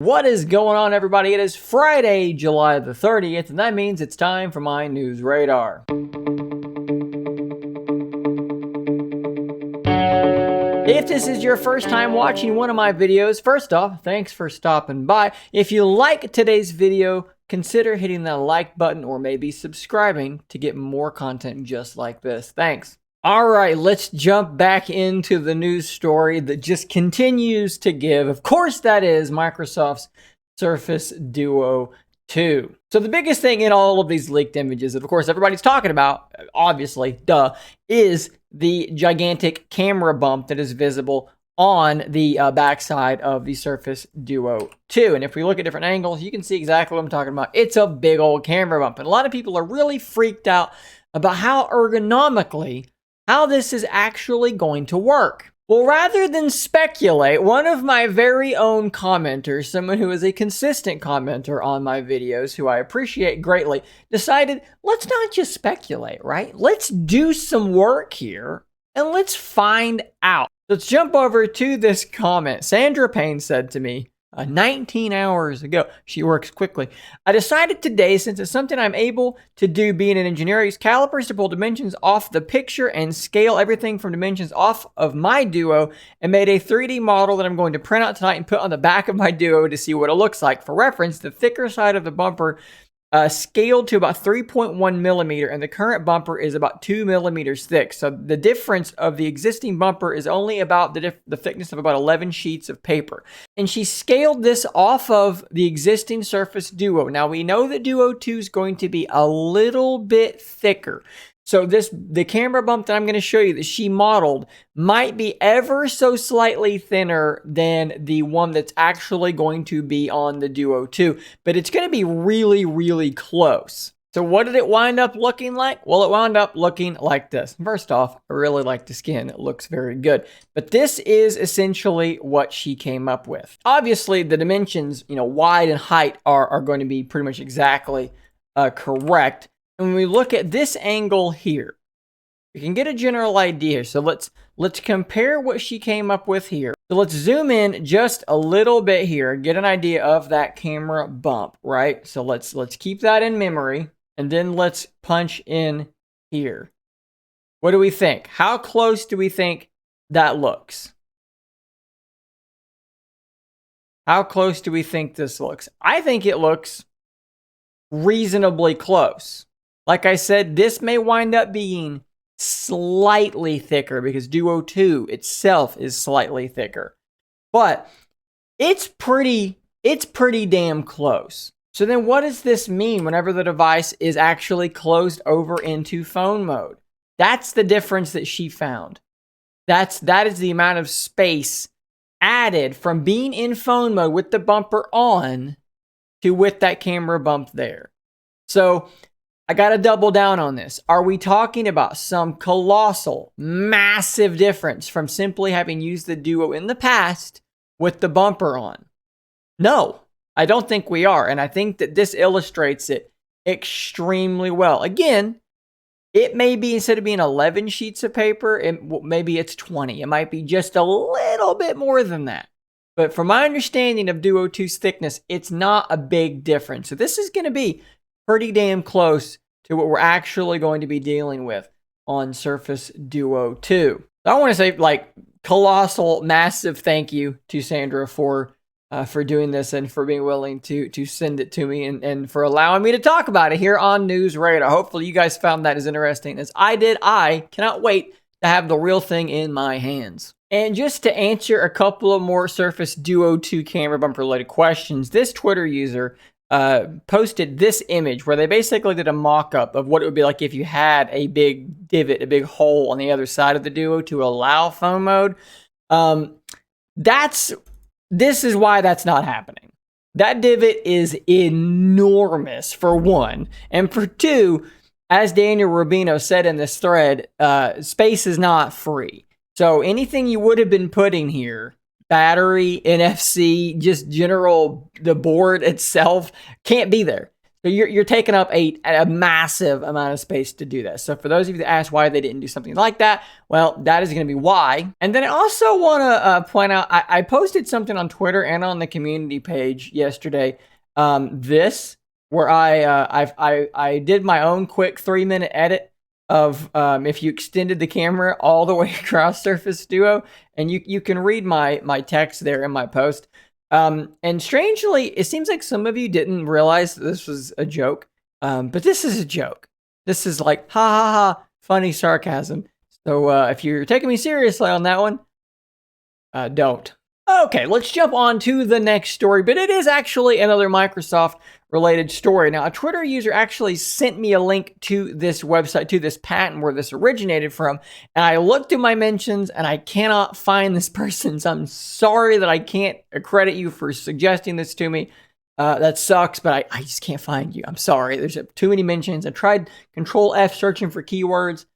What is going on, everybody? It is Friday, July the 30th, and that means it's time for my news radar. If this is your first time watching one of my videos, first off, thanks for stopping by. If you like today's video, consider hitting that like button or maybe subscribing to get more content just like this. Thanks. All right, let's jump back into the news story that just continues to give. Of course, that is Microsoft's Surface Duo 2. So the biggest thing in all of these leaked images that, of course, everybody's talking about, obviously, is the gigantic camera bump that is visible on the backside of the Surface Duo 2. And if we look at different angles, you can see exactly what I'm talking about. It's a big old camera bump. And a lot of people are really freaked out about how ergonomically how this is actually going to work. Well, rather than speculate, one of my very own commenters, someone who is a consistent commenter on my videos, who I appreciate greatly, decided, let's not just speculate, right? Let's do some work here and let's find out. Let's jump over to this comment. Sandra Payne said to me, 19 hours ago, she works quickly. I decided today, since it's something I'm able to do being an engineer, use calipers to pull dimensions off the picture and scale everything from dimensions off of my Duo, and made a 3D model that I'm going to print out tonight and put on the back of my Duo to see what it looks like. For reference, the thicker side of the bumper scaled to about 3.1 millimeter, and the current bumper is about 2 millimeters thick. So the difference of the existing bumper is only about the thickness of about 11 sheets of paper. And she scaled this off of the existing Surface Duo. Now we know that Duo 2 is going to be a little bit thicker. So the camera bump that I'm going to show you that she modeled might be ever so slightly thinner than the one that's actually going to be on the Duo 2, but it's going to be really, really close. So what did it wind up looking like? Well, it wound up looking like this. First off, I really like the skin. It looks very good. But this is essentially what she came up with. Obviously, the dimensions, wide and height are going to be pretty much exactly correct. And when we look at this angle here, we can get a general idea. So let's compare what she came up with here. So let's zoom in just a little bit here, get an idea of that camera bump, right? So let's keep that in memory, and then let's punch in here. What do we think? How close do we think that looks? How close do we think this looks? I think it looks reasonably close. Like I said, this may wind up being slightly thicker because Duo 2 itself is slightly thicker. But it's pretty damn close. So then what does this mean whenever the device is actually closed over into phone mode? That's the difference that she found. That is the amount of space added from being in phone mode with the bumper on to with that camera bump there. So I got to double down on this. Are we talking about some colossal, massive difference from simply having used the Duo in the past with the bumper on? No, I don't think we are. And I think that this illustrates it extremely well. Again, it may be, instead of being 11 sheets of paper, maybe it's 20. It might be just a little bit more than that. But from my understanding of Duo 2's thickness, it's not a big difference. So this is going to be pretty damn close to what we're actually going to be dealing with on Surface Duo 2. So I want to say, colossal, massive thank you to Sandra for doing this and for being willing to send it to me and for allowing me to talk about it here on News Radar. Hopefully you guys found that as interesting as I did. I cannot wait to have the real thing in my hands. And just to answer a couple of more Surface Duo 2 camera bumper related questions, this Twitter user posted this image where they basically did a mock-up of what it would be like if you had a big divot, a big hole on the other side of the Duo to allow phone mode. This is why that's not happening. That divot is enormous, for one, and for two, as Daniel Rubino said in this thread, space is not free. So anything you would have been putting here, battery, NFC, just general, the board itself, can't be there. So you're taking up a massive amount of space to do this. So for those of you that ask why they didn't do something like that, well, that is going to be why. And then I also want to point out, I posted something on Twitter and on the community page yesterday. Where I did my own quick 3-minute edit of if you extended the camera all the way across Surface Duo, and you can read my text there in my post. And strangely, it seems like some of you didn't realize that this was a joke. But this is a joke. This is like, ha ha ha, funny sarcasm. So if you're taking me seriously on that one, don't. Okay, let's jump on to the next story, but it is actually another Microsoft related story. Now, a Twitter user actually sent me a link to this website, to this patent where this originated from, and I looked through my mentions and I cannot find this person, so I'm sorry that I can't credit you for suggesting this to me. That sucks, but I just can't find you. I'm sorry. There's too many mentions. I tried Control F searching for keywords.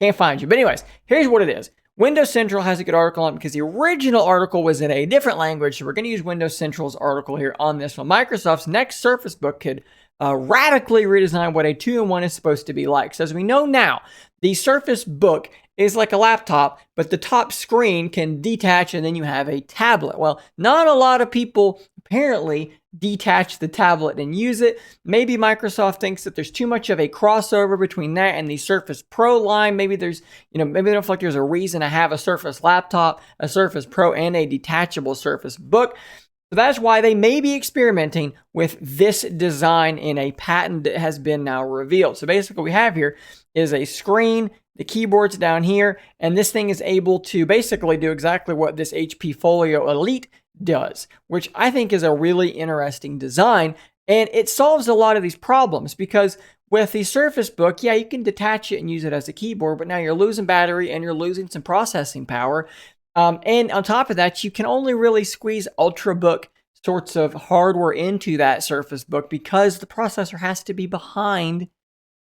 Can't find you. But anyways, here's what it is. Windows Central has a good article on it because the original article was in a different language, so we're going to use Windows Central's article here on this one. Microsoft's next Surface Book could radically redesign what a 2-in-1 is supposed to be like. So as we know now, the Surface Book is like a laptop, but the top screen can detach and then you have a tablet. Well, not a lot of people apparently detach the tablet and use it. Maybe Microsoft thinks that there's too much of a crossover between that and the Surface Pro line. Maybe there's, maybe they don't feel like there's a reason to have a Surface laptop, a Surface Pro, and a detachable Surface Book. So that's why they may be experimenting with this design in a patent that has been now revealed. So basically what we have here is a screen, the keyboard's down here, and this thing is able to basically do exactly what this HP Folio Elite does, which I think is a really interesting design. And it solves a lot of these problems because with the Surface Book, yeah, you can detach it and use it as a keyboard, but now you're losing battery and you're losing some processing power. And on top of that, you can only really squeeze Ultrabook sorts of hardware into that Surface Book because the processor has to be behind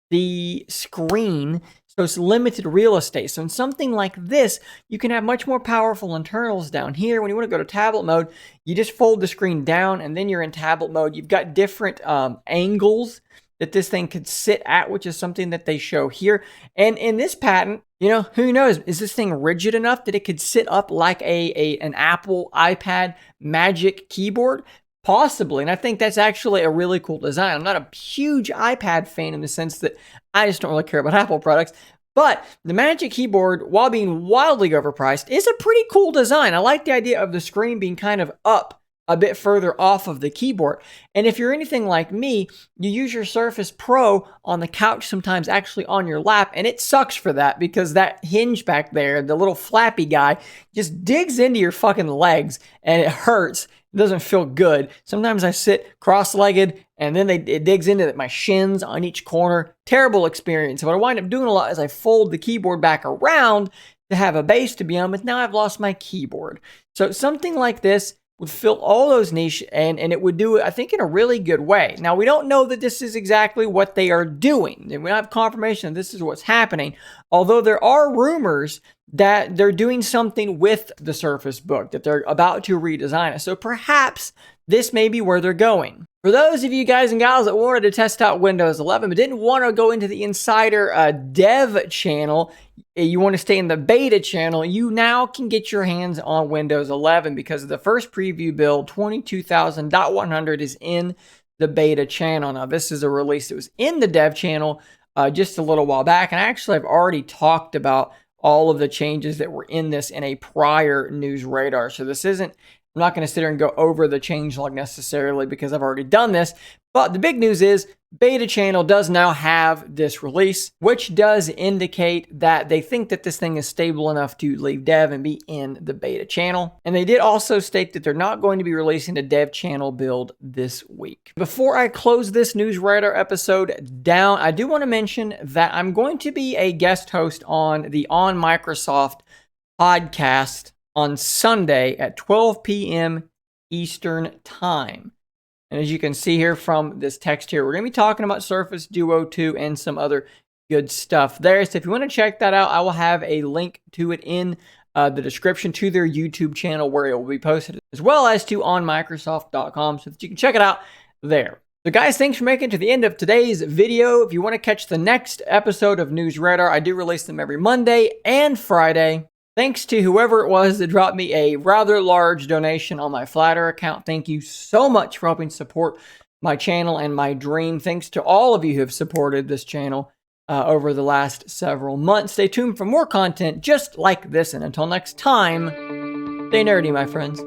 the screen, so it's limited real estate. So in something like this, you can have much more powerful internals down here. When you want to go to tablet mode, you just fold the screen down and then you're in tablet mode. You've got different angles that this thing could sit at, which is something that they show here. And in this patent, who knows, is this thing rigid enough that it could sit up like an Apple iPad Magic keyboard? Possibly, and I think that's actually a really cool design. I'm not a huge iPad fan in the sense that I just don't really care about Apple products, but the Magic Keyboard, while being wildly overpriced, is a pretty cool design. I like the idea of the screen being kind of up a bit further off of the keyboard. And if you're anything like me, you use your Surface Pro on the couch sometimes, actually on your lap, and it sucks for that because that hinge back there, the little flappy guy, just digs into your fucking legs and it hurts. It doesn't feel good. Sometimes I sit cross-legged and then it digs into my shins on each corner. Terrible experience. So what I wind up doing a lot is I fold the keyboard back around to have a base to be on, but now I've lost my keyboard. So something like this would fill all those niches and it would do it, I think, in a really good way. Now, we don't know that this is exactly what they are doing. And we don't have confirmation that this is what's happening, although there are rumors that they're doing something with the Surface Book, that they're about to redesign it. So perhaps this may be where they're going. For those of you guys and gals that wanted to test out Windows 11 but didn't want to go into the Insider dev channel, you want to stay in the beta channel, you now can get your hands on Windows 11 because the first preview build, 22,000.100, is in the beta channel. Now, this is a release that was in the dev channel just a little while back, and actually I've already talked about all of the changes that were in this in a prior news radar. So this isn't, I'm not going to sit here and go over the changelog necessarily because I've already done this. But the big news is beta channel does now have this release, which does indicate that they think that this thing is stable enough to leave dev and be in the beta channel. And they did also state that they're not going to be releasing a dev channel build this week. Before I close this news radar episode down, I do want to mention that I'm going to be a guest host on the OnMSFT podcast on Sunday at 12 p.m. Eastern Time. And as you can see here from this text here, we're going to be talking about Surface Duo 2 and some other good stuff there. So if you want to check that out, I will have a link to it in the description to their YouTube channel where it will be posted, as well as to onmicrosoft.com so that you can check it out there. So guys, thanks for making it to the end of today's video. If you want to catch the next episode of News Radar, I do release them every Monday and Friday. Thanks to whoever it was that dropped me a rather large donation on my Flatter account. Thank you so much for helping support my channel and my dream. Thanks to all of you who have supported this channel over the last several months. Stay tuned for more content just like this. And until next time, stay nerdy, my friends.